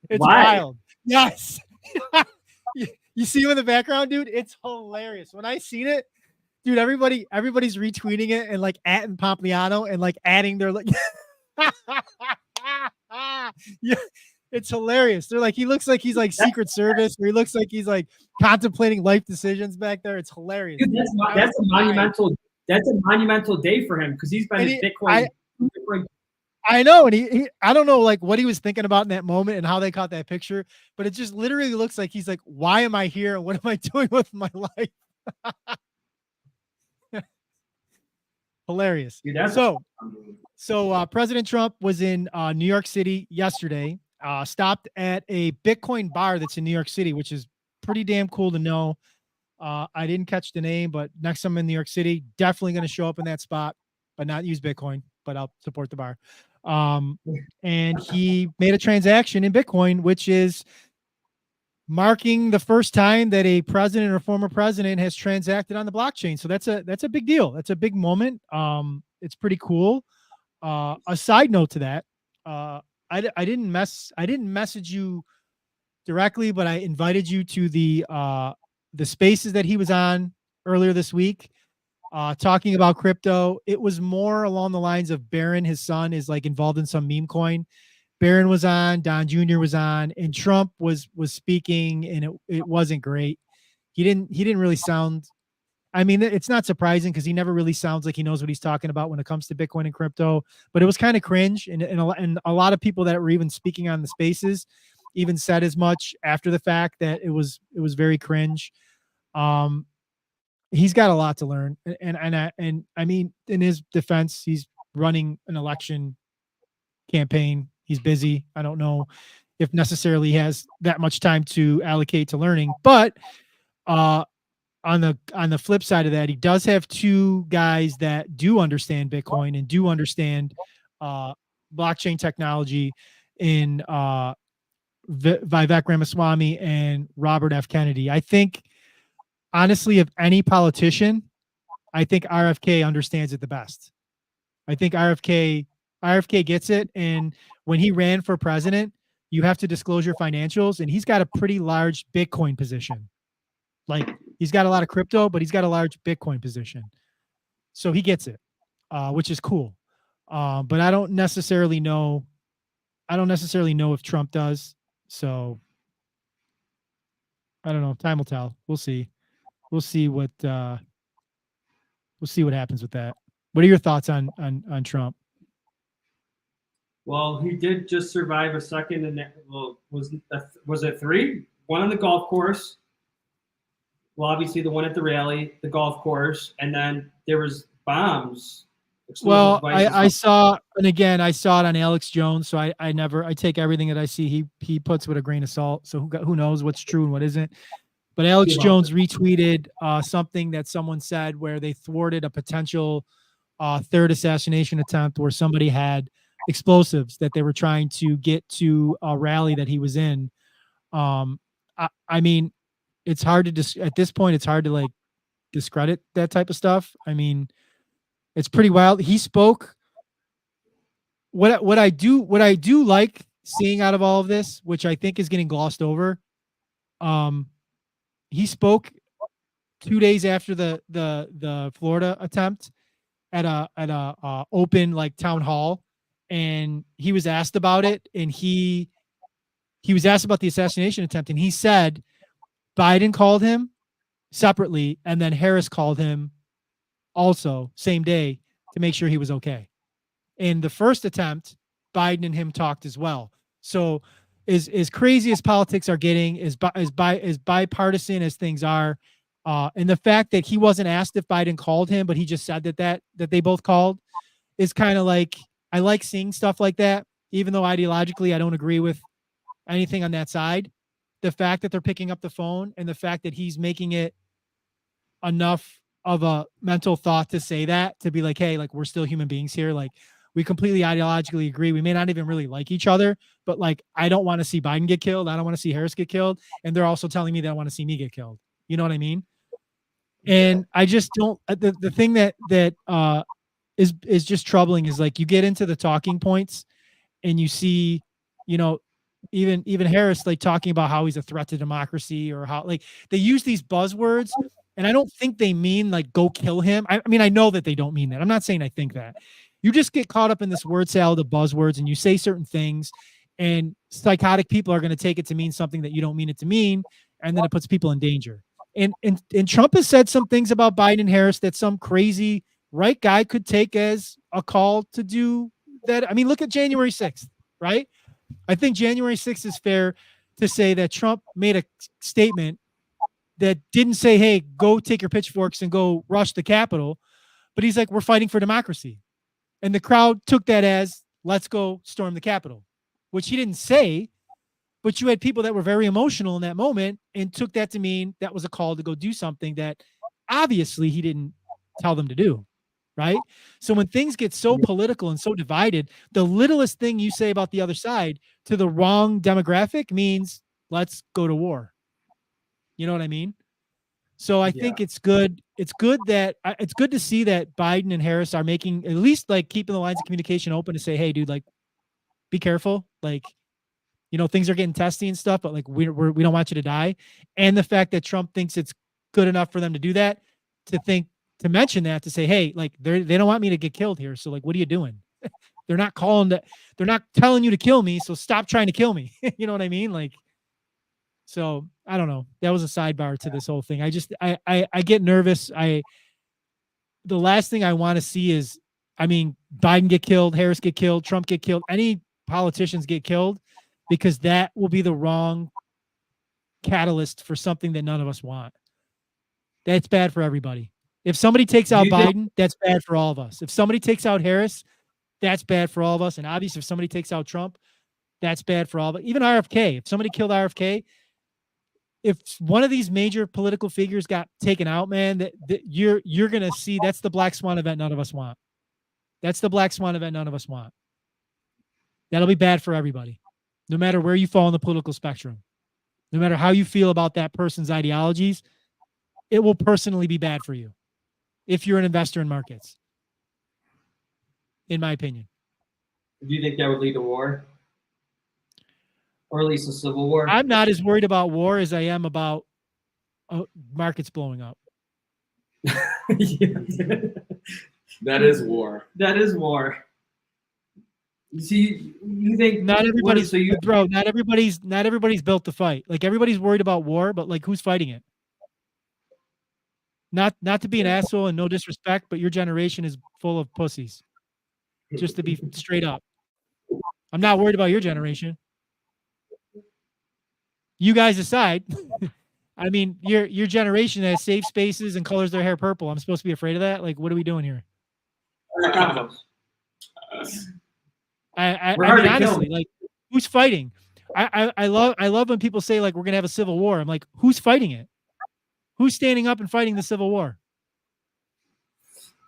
It's wild. Yes. You see him in the background, dude? It's hilarious. When I seen it, dude, everybody's retweeting it and like @ing Pompliano and like adding their like yeah. It's hilarious. They're like, he looks like he's like Secret Service, or he looks like he's like contemplating life decisions back there. It's hilarious. Dude, that's a monumental day for him because he's been in Bitcoin. I know, and he I don't know like what he was thinking about in that moment and how they caught that picture, but it just literally looks like he's like, why am I here and what am I doing with my life? Hilarious. Dude, so President Trump was in New York City yesterday. Stopped at a Bitcoin bar that's in New York City, which is pretty damn cool to know. I didn't catch the name, but next time I'm in New York City, definitely going to show up in that spot, but not use Bitcoin, but I'll support the bar. And he made a transaction in Bitcoin, which is marking the first time that a president or former president has transacted on the blockchain. So that's a big deal. That's a big moment. It's pretty cool. A side note to that, I didn't message you directly, but I invited you to the spaces that he was on earlier this week, talking about crypto. It was more along the lines of Barron, his son, is like involved in some meme coin. Barron was on, Don Jr. was on, and Trump was speaking, and it wasn't great. He didn't really sound. I mean, it's not surprising because he never really sounds like he knows what he's talking about when it comes to Bitcoin and crypto. But it was kind of cringe, and a lot of people that were even speaking on the spaces even said as much after the fact that it was very cringe. Um, he's got a lot to learn, and I mean, in his defense, he's running an election campaign. He's busy. I don't know if necessarily he has that much time to allocate to learning, but uh on the flip side of that, he does have two guys that do understand Bitcoin and do understand uh, blockchain technology in Vivek Ramaswamy and Robert F. Kennedy. I think, honestly, of any politician, I think RFK understands it the best. I think RFK gets it, and when he ran for president, you have to disclose your financials, and he's got a pretty large Bitcoin position. Like, he's got a lot of crypto, but he's got a large Bitcoin position. So he gets it, which is cool. But I don't necessarily know if Trump does. So I don't know. Time will tell. We'll see. We'll see what happens with that. What are your thoughts on Trump? Well, he did just survive a second, and well, was it 3? One on the golf course. Well, obviously the one at the rally, the golf course, and then there was bombs. Well, I saw, and again, I saw it on Alex Jones, so I take everything that I see he puts with a grain of salt. So who knows what's true and what isn't. But Alex Jones retweeted something that someone said where they thwarted a potential third assassination attempt where somebody had explosives that they were trying to get to a rally that he was in. I mean, it's hard to at this point, it's hard to like discredit that type of stuff. I mean, it's pretty wild. He spoke. What I do like seeing out of all of this, which I think is getting glossed over. He spoke 2 days after the Florida attempt at a open like town hall, and he was asked about it, and he was asked about the assassination attempt, and he said Biden called him separately, and then Harris called him also same day to make sure he was okay. In the first attempt, Biden and him talked as well. So as crazy as politics are getting, as bipartisan as things are, and the fact that he wasn't asked if Biden called him, but he just said that they both called, is kind of like, I like seeing stuff like that, even though ideologically I don't agree with anything on that side. The fact that they're picking up the phone and the fact that he's making it enough of a mental thought to say that, to be like, hey, like, we're still human beings here. Like, we completely ideologically agree. We may not even really like each other, but like, I don't want to see Biden get killed. I don't want to see Harris get killed. And they're also telling me they want to see me get killed. You know what I mean? And I just don't, the thing that is just troubling is like, you get into the talking points and you see, you know, even Harris like talking about how he's a threat to democracy, or how like they use these buzzwords, and I don't think they mean like go kill him. I mean, I know that they don't mean that. I'm not saying I think that. You just get caught up in this word salad of buzzwords, and you say certain things, and psychotic people are going to take it to mean something that you don't mean it to mean, and then it puts people in danger. And Trump has said some things about Biden and Harris that some crazy right guy could take as a call to do that. I mean, look at January 6th, right? I think January 6th is fair to say that Trump made a statement that didn't say, hey, go take your pitchforks and go rush the Capitol. But he's like, we're fighting for democracy. And the crowd took that as, let's go storm the Capitol, which he didn't say. But you had people that were very emotional in that moment and took that to mean that was a call to go do something that obviously he didn't tell them to do. Right. So when things get so political and so divided, the littlest thing you say about the other side to the wrong demographic means let's go to war. You know what I mean? So I think it's good. It's good to see that Biden and Harris are making, at least like keeping the lines of communication open to say, hey, dude, like, be careful. Like, things are getting testy and stuff, but like we don't want you to die. And the fact that Trump thinks it's good enough for them to do that, to mention that, to say, hey, like they don't want me to get killed here. So like, what are you doing? They're not telling you to kill me. So stop trying to kill me. You know what I mean? Like, so I don't know. That was a sidebar to this whole thing. I get nervous. The last thing I want to see is, Biden get killed, Harris get killed, Trump get killed, any politicians get killed, because that will be the wrong catalyst for something that none of us want. That's bad for everybody. If somebody takes out Biden, that's bad for all of us. If somebody takes out Harris, that's bad for all of us. And obviously, if somebody takes out Trump, that's bad for all of us. Even RFK, if somebody killed RFK, if one of these major political figures got taken out, man, that you're going to see, that's the black swan event none of us want. That's the black swan event none of us want. That'll be bad for everybody, no matter where you fall on the political spectrum. No matter how you feel about that person's ideologies, it will personally be bad for you if you're an investor in markets, in my opinion. Do you think that would lead to war? Or at least a civil war? I'm not as worried about war as I am about markets blowing up. Yeah. That is war. That is war. See, you think not everybody's not everybody's built to fight. Like, everybody's worried about war, but like, who's fighting it? Not to be an asshole and no disrespect, but your generation is full of pussies. Just to be straight up. I'm not worried about your generation. You guys aside, your generation has safe spaces and colors their hair purple. I'm supposed to be afraid of that? Like, what are we doing here? Honestly, like, who's fighting? I love when people say, like, we're gonna have a civil war. I'm like, who's fighting it? Who's standing up and fighting the civil war?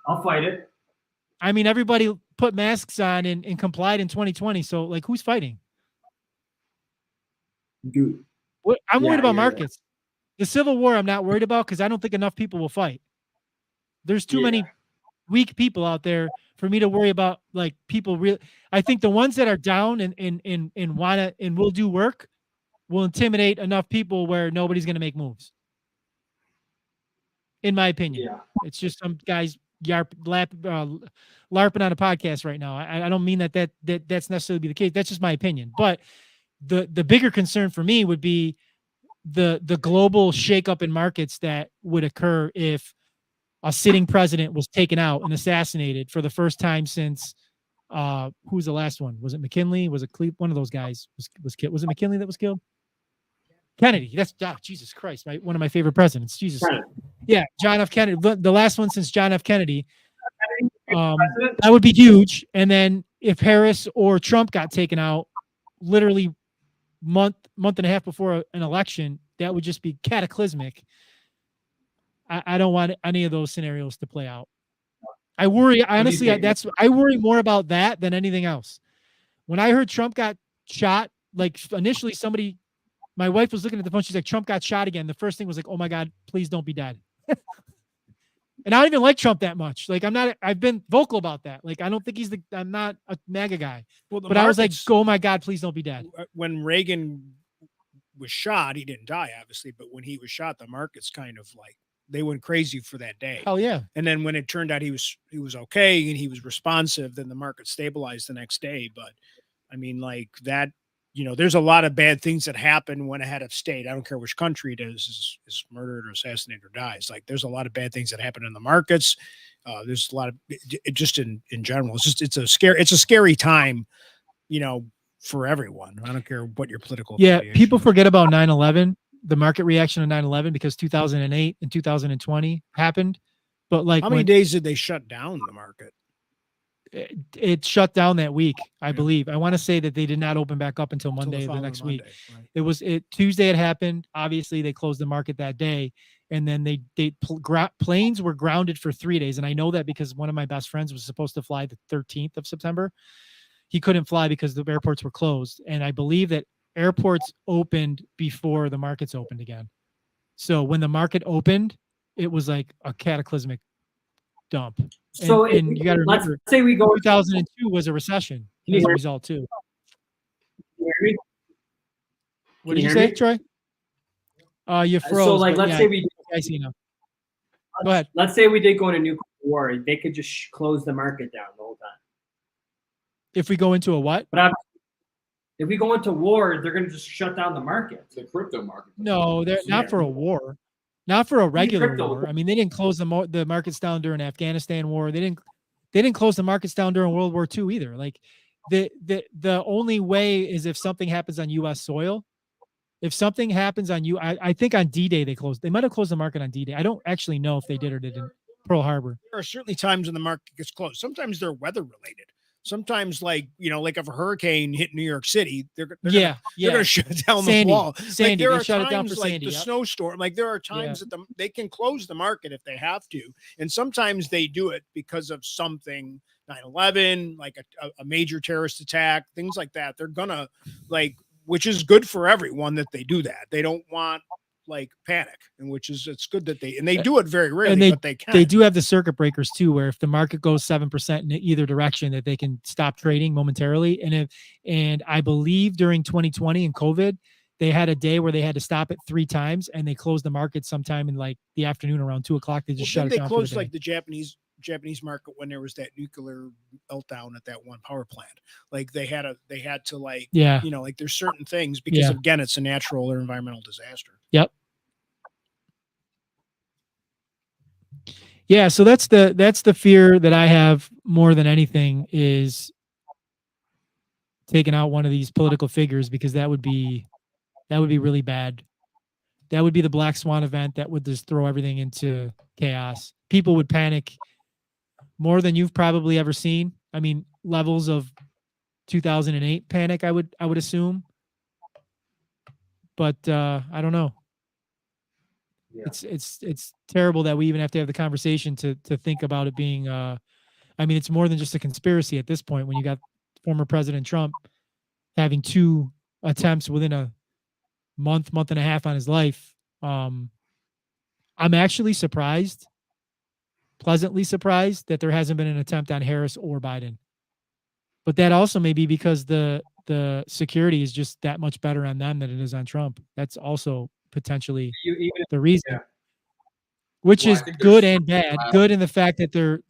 I'll fight it. Everybody put masks on and complied in 2020. So, like, who's fighting? Dude. I'm worried about markets. Right. The civil war, I'm not worried about, because I don't think enough people will fight. There's too many weak people out there for me to worry about. Like, people I think the ones that are down and wanna and will do work will intimidate enough people where nobody's gonna make moves. In my opinion, it's just some guys larping on a podcast right now. I don't mean that's necessarily be the case. That's just my opinion. But the bigger concern for me would be the global shakeup in markets that would occur if a sitting president was taken out and assassinated for the first time since who was the last one? Was it McKinley? Was it one of those guys was killed? Was it McKinley that was killed? Kennedy. That's Jesus Christ, one of my favorite presidents. Jesus. Yeah, John F. Kennedy. The last one since John F. Kennedy. That would be huge. And then if Harris or Trump got taken out, literally month and a half before an election, that would just be cataclysmic. I don't want any of those scenarios to play out. I worry, honestly, I worry more about that than anything else. When I heard Trump got shot, like, initially my wife was looking at the phone. She's like, Trump got shot again. The first thing was like, oh my God, please don't be dead. And I don't even like Trump that much. Like, I've been vocal about that. Like, I don't think I'm not a MAGA guy. Well, but I was like, oh my God, please don't be dead. When Reagan was shot, he didn't die, obviously, but when he was shot, the markets kind of like, they went crazy for that day. Oh yeah. And then when it turned out he was okay and he was responsive, then the market stabilized the next day. But like that, there's a lot of bad things that happen when a head of state, I don't care which country it is murdered or assassinated or dies. Like, there's a lot of bad things that happen in the markets. There's a lot of just in general. It's a scary time, for everyone. I don't care what your political. Yeah, people forget about 9/11, the market reaction to 9/11, because 2008 and 2020 happened. But like, how many days did they shut down the market? It shut down that week, I believe. I want to say that they did not open back up until Monday of the next week. Right. Tuesday it happened. Obviously, they closed the market that day, and then planes were grounded for 3 days. And I know that because one of my best friends was supposed to fly the 13th of September. He couldn't fly because the airports were closed, and I believe that airports opened before the markets opened again. So when the market opened, it was like a cataclysmic dump. So and you got to remember, let's say we go 2002 was a recession as a result too. hear me? What Can did you hear say, me? Troy? You froze. So, like, but let's yeah, say we I see now. Go ahead. let's say we did go into nuclear war, they could just close the market down the whole time. If we go into a what? But if we go into war, they're going to just shut down the market. The crypto market. No, they're not Yeah. for a war, not for a regular crypto. war. I mean, they didn't close the markets down during Afghanistan war. They didn't close the markets down during World War II either. Like the only way is if something happens on U.S. soil. If something happens on I think on D-Day they closed. They might have closed the market on D-Day. I don't actually know if they did or didn't. Pearl Harbor. There are certainly times when the market gets closed. Sometimes they're weather related. Sometimes, like if a hurricane hit New York City, they're gonna shut down Sandy, the wall. Sandy, there they are shut times it down for like Sandy. the snowstorm. Like there are times that they can close the market if they have to, and sometimes they do it because of something. 9/11, like a major terrorist attack, things like that. They're gonna which is good for everyone that they do that. They don't want panic, and it's good that they do it very rarely, but they can. They do have the circuit breakers too, where if the market goes 7% in either direction, that they can stop trading momentarily. And I believe during 2020 and COVID, they had a day where they had to stop it 3 times, and they closed the market sometime in the afternoon around 2:00. They just shut it down. They closed for the the Japanese market when there was that nuclear meltdown at that one power plant. They had to there's certain things because again, it's a natural or environmental disaster. Yep. Yeah. So that's the fear that I have more than anything is taking out one of these political figures, because that would be really bad. That would be the black swan event that would just throw everything into chaos. People would panic more than you've probably ever seen. I mean, levels of 2008 panic, I would assume. But I don't know. Yeah. It's terrible that we even have to have the conversation to think about it being I mean, it's more than just a conspiracy at this point when you got former President Trump having 2 attempts within a month and a half on his life. I'm actually surprised, pleasantly surprised, that there hasn't been an attempt on Harris or Biden. But that also may be because the security is just that much better on them than it is on Trump. That's also potentially the reason. Which is good and bad. Good in the fact that they're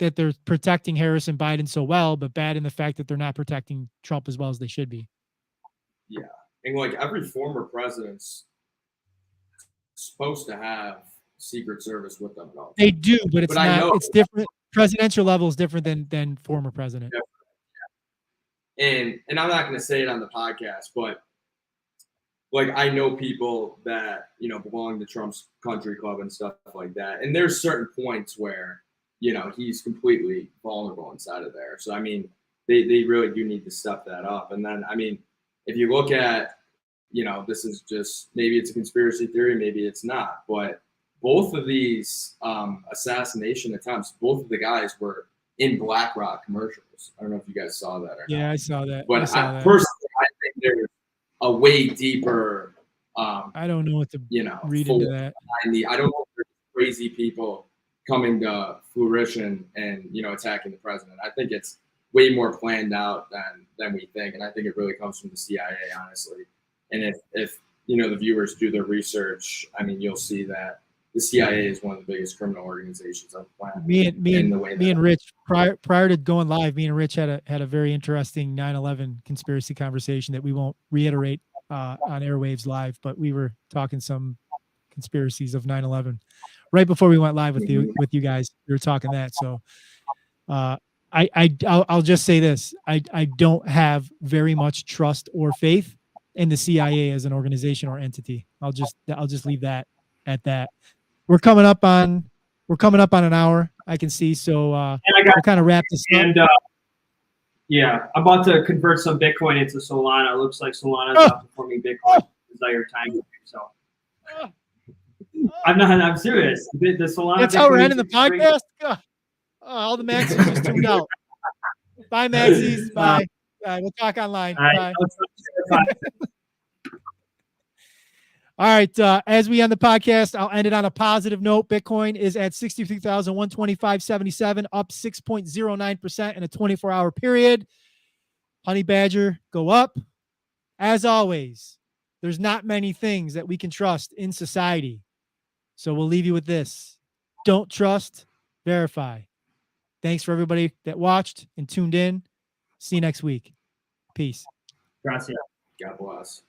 protecting Harris and Biden so well, but bad in the fact that they're not protecting Trump as well as they should be. Yeah. And every former president's supposed to have Secret Service with them. They do, but it's not. It's different. Presidential level is different than former president. Yeah. And I'm not going to say it on the podcast, but I know people that belong to Trump's country club and stuff like that, and there's certain points where he's completely vulnerable inside of there. So I mean, they really do need to step that up. And then I mean, if you look at this is just, maybe it's a conspiracy theory, maybe it's not, but both of these assassination attempts, both of the guys were in BlackRock commercials. I don't know if you guys saw that or not. Yeah, I saw that. But personally, I think there's a way deeper. I don't know what to read into that. I don't know if there's crazy people coming to fruition and attacking the president. I think it's way more planned out than we think, and I think it really comes from the CIA, honestly. And if the viewers do their research, I mean, you'll see that the CIA is one of the biggest criminal organizations on the planet. Me and Rich, prior to going live, me and Rich had a very interesting 9/11 conspiracy conversation that we won't reiterate on airwaves live, but we were talking some conspiracies of 9/11 right before we went live with you guys. We were talking that. So I'll just say this: I don't have very much trust or faith in the CIA as an organization or entity. I'll just leave that at that. We're coming up on an hour, I can see. So we'll kind of wrap this up. And yeah, I'm about to convert some Bitcoin into Solana. It looks like Solana is outperforming Bitcoin desired time. So I'm serious. The Solana. That's how we're ending the podcast. All the Maxis just tuned out. Bye, Maxis. Bye. We'll talk online. Bye. All right. As we end the podcast, I'll end it on a positive note. Bitcoin is at 63,125.77, up 6.09% in a 24-hour period. Honey Badger, go up. As always, there's not many things that we can trust in society. So we'll leave you with this. Don't trust, verify. Thanks for everybody that watched and tuned in. See you next week. Peace. Gracias. God bless.